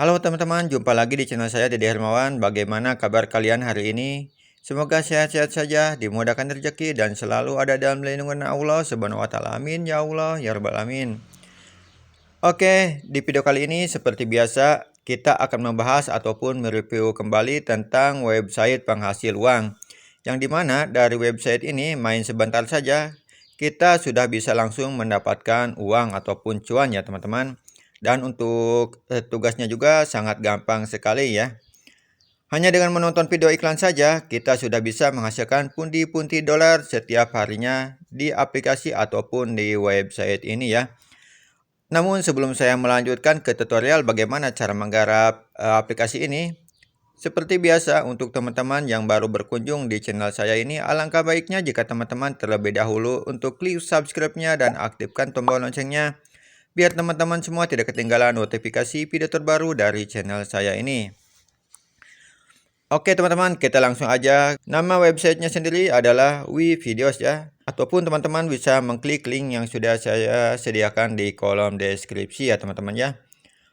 Halo teman-teman, jumpa lagi di channel saya Dede Hermawan. Bagaimana kabar kalian hari ini? Semoga sehat-sehat saja, dimudahkan rezeki dan selalu ada dalam lindungan Allah Subhanahu wa taala. Amin ya Allah ya rabbal alamin. Oke, di video kali ini seperti biasa kita akan membahas ataupun mereview kembali tentang website penghasil uang. Yang dimana dari website ini main sebentar saja kita sudah bisa langsung mendapatkan uang ataupun cuan ya teman-teman. Dan untuk tugasnya juga sangat gampang sekali ya. Hanya dengan menonton video iklan saja, kita sudah bisa menghasilkan pundi-pundi dolar setiap harinya di aplikasi ataupun di website ini ya. Namun sebelum saya melanjutkan ke tutorial bagaimana cara menggarap aplikasi ini, seperti biasa untuk teman-teman yang baru berkunjung di channel saya ini, alangkah baiknya jika teman-teman terlebih dahulu untuk klik subscribe-nya dan aktifkan tombol loncengnya, biar teman-teman semua tidak ketinggalan notifikasi video terbaru dari channel saya ini. Oke teman-teman, kita langsung aja. Nama websitenya sendiri adalah WeVideos ya. Ataupun teman-teman bisa mengklik link yang sudah saya sediakan di kolom deskripsi ya teman-teman ya.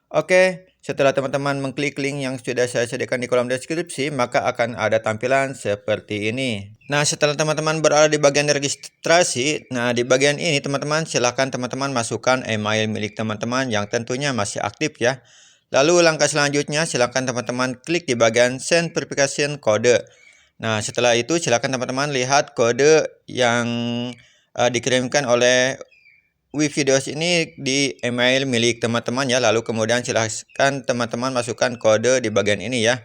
Oke, setelah teman-teman mengklik link yang sudah saya sediakan di kolom deskripsi, maka akan ada tampilan seperti ini. Nah, setelah teman-teman berada di bagian registrasi, nah di bagian ini teman-teman silahkan teman-teman masukkan email milik teman-teman yang tentunya masih aktif ya. Lalu langkah selanjutnya silakan teman-teman klik di bagian send verification code. Nah, setelah itu silakan teman-teman lihat kode yang dikirimkan oleh WeVideos ini di email milik teman-teman ya. Lalu kemudian silakan teman-teman masukkan kode di bagian ini ya.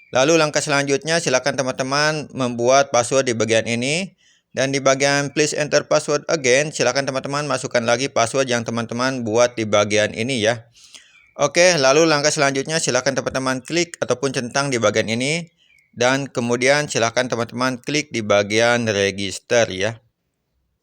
Lalu langkah selanjutnya silakan teman-teman membuat password di bagian ini. Dan di bagian please enter password again, silakan teman-teman masukkan lagi password yang teman-teman buat di bagian ini ya. Oke, lalu langkah selanjutnya silakan teman-teman klik ataupun centang di bagian ini. Dan kemudian silakan teman-teman klik di bagian register ya.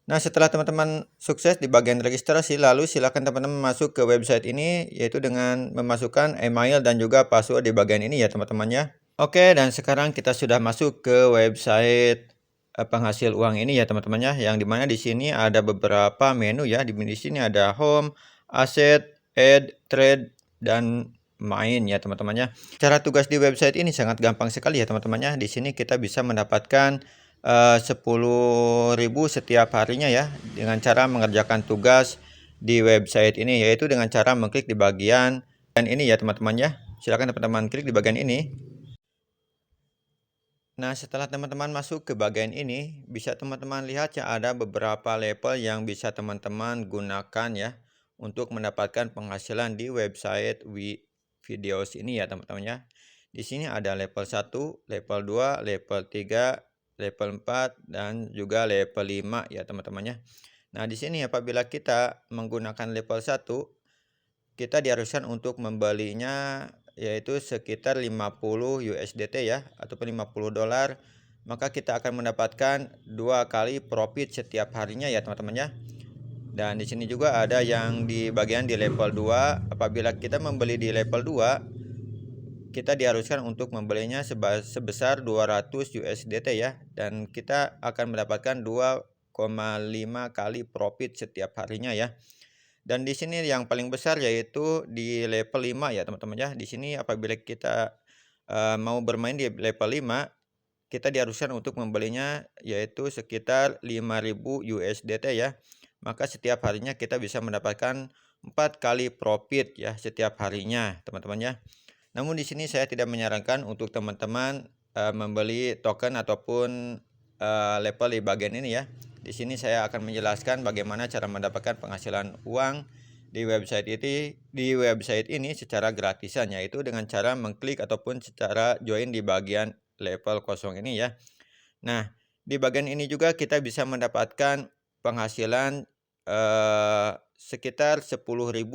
Nah, setelah teman-teman sukses di bagian registrasi, lalu silakan teman-teman masuk ke website ini, yaitu dengan memasukkan email dan juga password di bagian ini ya teman-teman ya. Oke, dan sekarang kita sudah masuk ke website penghasil uang ini ya teman-teman ya. Yang dimana di sini ada beberapa menu ya. Di sini ada home, asset, add, trade, dan main ya teman-teman ya. Cara tugas di website ini sangat gampang sekali ya teman-teman ya. Di sini kita bisa mendapatkan 10.000 setiap harinya ya dengan cara mengerjakan tugas di website ini, yaitu dengan cara mengklik di bagian dan ini ya teman-teman ya. Silakan teman-teman klik di bagian ini. Nah, setelah teman-teman masuk ke bagian ini, bisa teman-teman lihat ya ada beberapa level yang bisa teman-teman gunakan ya untuk mendapatkan penghasilan di website WeVideos ini ya teman-teman ya. Di sini ada level 1, level 2, level 3, level 4, dan juga level 5 ya teman-teman ya. Nah, di sini apabila kita menggunakan level 1, kita diharuskan untuk membelinya yaitu sekitar 50 USDT ya ataupun 50 dolar, maka kita akan mendapatkan 2 kali profit setiap harinya ya teman-teman ya. Dan di sini juga ada yang di bagian di level 2, apabila kita membeli di level 2, kita diharuskan untuk membelinya sebesar 200 USDT ya, dan kita akan mendapatkan 2,5 kali profit setiap harinya ya. Dan di sini yang paling besar yaitu di level 5 ya teman-teman ya. Di sini apabila kita mau bermain di level 5, kita diharuskan untuk membelinya yaitu sekitar 5.000 USDT ya. Maka setiap harinya kita bisa mendapatkan 4 kali profit ya setiap harinya teman-teman ya. Namun di sini saya tidak menyarankan untuk teman-teman membeli token ataupun level di bagian ini ya. Di sini saya akan menjelaskan bagaimana cara mendapatkan penghasilan uang di website ini secara gratisan, yaitu dengan cara mengklik ataupun secara join di bagian level kosong ini ya. Nah, di bagian ini juga kita bisa mendapatkan penghasilan sekitar 10.000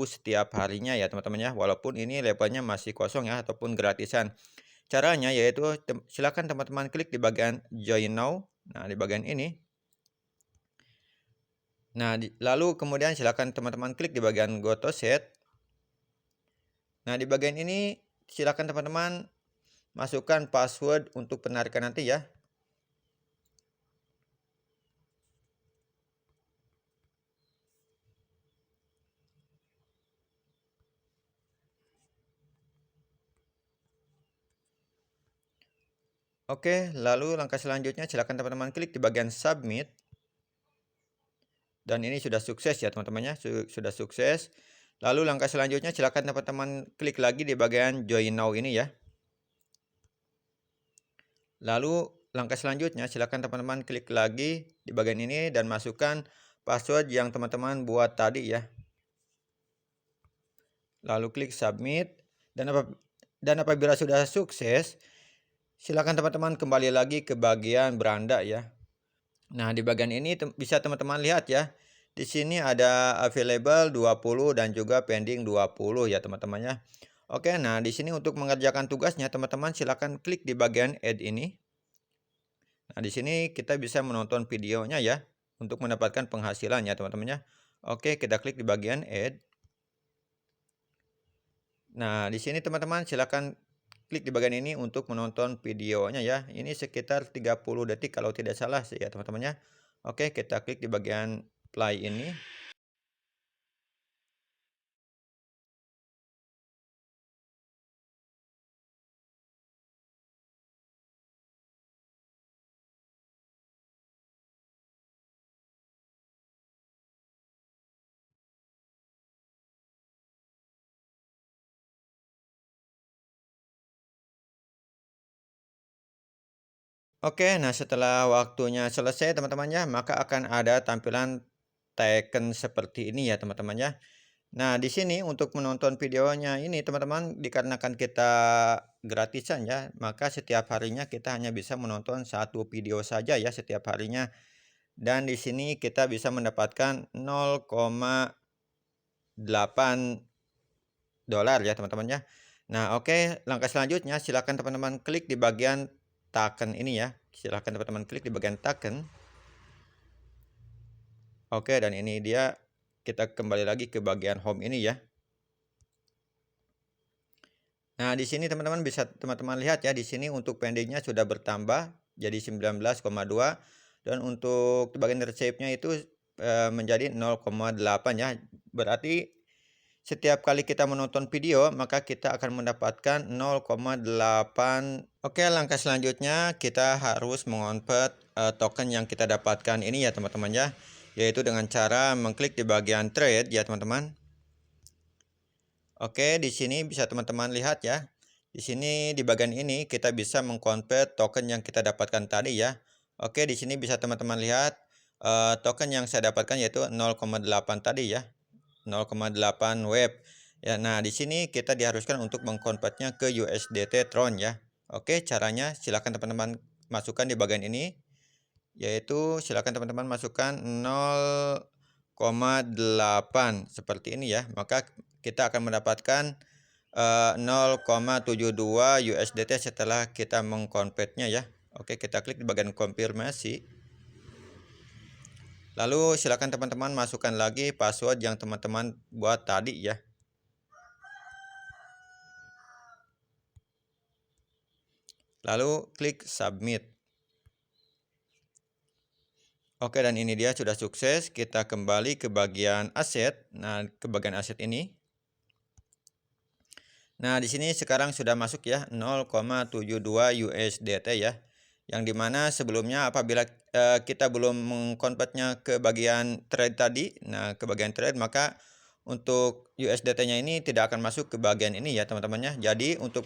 setiap harinya ya teman-teman ya. Walaupun ini levelnya masih kosong ya ataupun gratisan. Caranya yaitu silakan teman-teman klik di bagian join now. Nah, di bagian ini. Nah, lalu kemudian silakan teman-teman klik di bagian go to set. Nah, di bagian ini silakan teman-teman masukkan password untuk penarikan nanti ya. Oke, lalu langkah selanjutnya silakan teman-teman klik di bagian submit. Dan ini sudah sukses ya teman-teman ya, sudah sukses. Lalu langkah selanjutnya silakan teman-teman klik lagi di bagian join now ini ya. Lalu langkah selanjutnya silakan teman-teman klik lagi di bagian ini dan masukkan password yang teman-teman buat tadi ya. Lalu klik submit dan apabila sudah sukses, silakan teman-teman kembali lagi ke bagian beranda ya. Nah, di bagian ini bisa teman-teman lihat ya. Di sini ada available 20 dan juga pending 20 ya teman-teman ya. Oke, nah di sini untuk mengerjakan tugasnya teman-teman silakan klik di bagian add ini. Nah, di sini kita bisa menonton videonya ya untuk mendapatkan penghasilan ya teman-teman ya. Oke, kita klik di bagian add. Nah, di sini teman-teman silakan klik di bagian ini untuk menonton videonya ya. Ini sekitar 30 detik kalau tidak salah sih ya teman-teman ya. Oke, kita klik di bagian play ini. Oke, nah setelah waktunya selesai teman-teman ya, maka akan ada tampilan Taken seperti ini ya teman-teman ya. Nah, di sini untuk menonton videonya ini teman-teman, dikarenakan kita gratisan ya, maka setiap harinya kita hanya bisa menonton satu video saja ya setiap harinya. Dan di sini kita bisa mendapatkan 0,8 dolar ya teman-teman ya. Nah, oke, langkah selanjutnya silakan teman-teman klik di bagian Taken ini ya. Silakan teman-teman klik di bagian Taken. Oke, dan ini dia, kita kembali lagi ke bagian home ini ya. Nah, di sini teman-teman bisa teman-teman lihat ya, di sini untuk pendingnya sudah bertambah jadi 19,2 dan untuk bagian resepnya itu menjadi 0,8 ya. Berarti setiap kali kita menonton video, maka kita akan mendapatkan 0,8. Oke, langkah selanjutnya kita harus mengonvert token yang kita dapatkan ini ya teman-teman ya, yaitu dengan cara mengklik di bagian trade ya teman-teman. Oke, di sini bisa teman-teman lihat ya. Di sini di bagian ini kita bisa mengkonvert token yang kita dapatkan tadi ya. Oke, di sini bisa teman-teman lihat token yang saya dapatkan yaitu 0,8 tadi ya. 0,8 web. Ya, nah di sini kita diharuskan untuk mengkonvertnya ke USDT Tron ya. Oke, caranya silakan teman-teman masukkan di bagian ini, yaitu silakan teman-teman masukkan 0,8 seperti ini ya. Maka kita akan mendapatkan 0,72 USDT setelah kita mengkonvertnya ya. Oke, kita klik di bagian konfirmasi. Lalu silakan teman-teman masukkan lagi password yang teman-teman buat tadi ya. Lalu klik submit. Oke, dan ini dia sudah sukses. Kita kembali ke bagian aset. Nah, ke bagian aset ini. Nah, di sini sekarang sudah masuk ya 0,72 USDT ya. Yang dimana sebelumnya apabila kita belum mengkonvertnya ke bagian trade tadi, nah ke bagian trade, maka untuk USDT-nya ini tidak akan masuk ke bagian ini ya teman-teman ya. Jadi untuk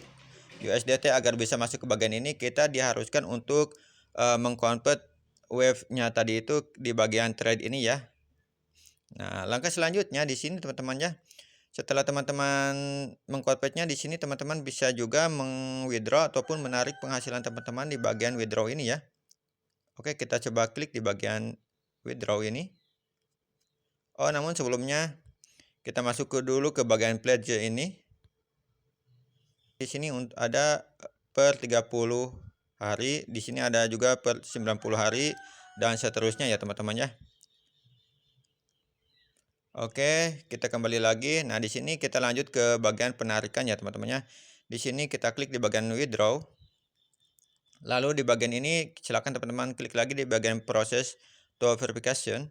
USDT agar bisa masuk ke bagian ini, kita diharuskan untuk mengkonvert wave-nya tadi itu di bagian trade ini ya. Nah, langkah selanjutnya di sini teman-teman ya. Setelah teman-teman mengkonvertnya di sini teman-teman bisa juga meng-withdraw ataupun menarik penghasilan teman-teman di bagian withdraw ini ya. Oke, kita coba klik di bagian withdraw ini. Oh, namun sebelumnya kita masuk dulu ke bagian pledge ini. Di sini ada per 30 hari, di sini ada juga per 90 hari dan seterusnya ya teman-teman ya. Oke, kita kembali lagi. Nah, di sini kita lanjut ke bagian penarikan ya teman-teman ya. Di sini kita klik di bagian withdraw. Lalu di bagian ini silakan teman-teman klik lagi di bagian proses to verification.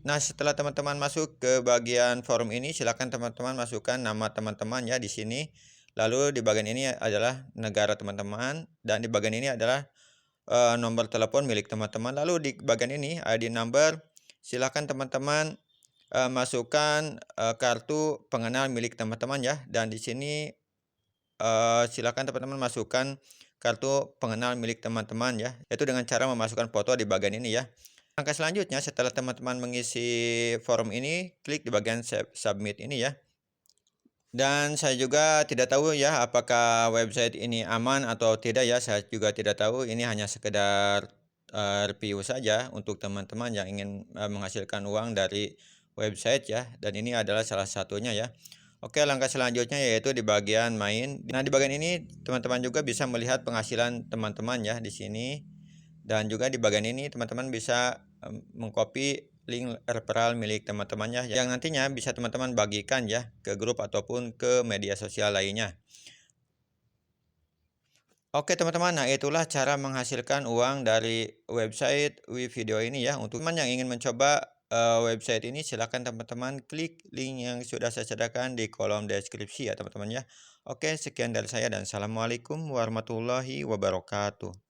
Nah, setelah teman-teman masuk ke bagian forum ini, silakan teman-teman masukkan nama teman-teman ya di sini. Lalu di bagian ini adalah negara teman-teman, dan di bagian ini adalah nomor telepon milik teman-teman. Lalu di bagian ini ID number, silakan teman-teman masukkan kartu pengenal milik teman-teman ya. Dan di sini silakan teman-teman masukkan kartu pengenal milik teman-teman ya, yaitu dengan cara memasukkan foto di bagian ini ya. Langkah selanjutnya setelah teman-teman mengisi form ini, klik di bagian submit ini ya. Dan saya juga tidak tahu ya apakah website ini aman atau tidak ya, saya juga tidak tahu. Ini hanya sekedar review saja untuk teman-teman yang ingin menghasilkan uang dari website ya, dan ini adalah salah satunya ya. Oke, langkah selanjutnya yaitu di bagian main. Nah, di bagian ini teman-teman juga bisa melihat penghasilan teman-teman ya di sini. Dan juga di bagian ini teman-teman bisa mengcopy link referral milik teman-temannya yang nantinya bisa teman-teman bagikan ya ke grup ataupun ke media sosial lainnya. Oke teman-teman, nah itulah cara menghasilkan uang dari website WeVideo ini ya. Untuk teman yang ingin mencoba website ini, silakan teman-teman klik link yang sudah saya sediakan di kolom deskripsi ya teman-teman ya. Oke, sekian dari saya dan assalamualaikum warahmatullahi wabarakatuh.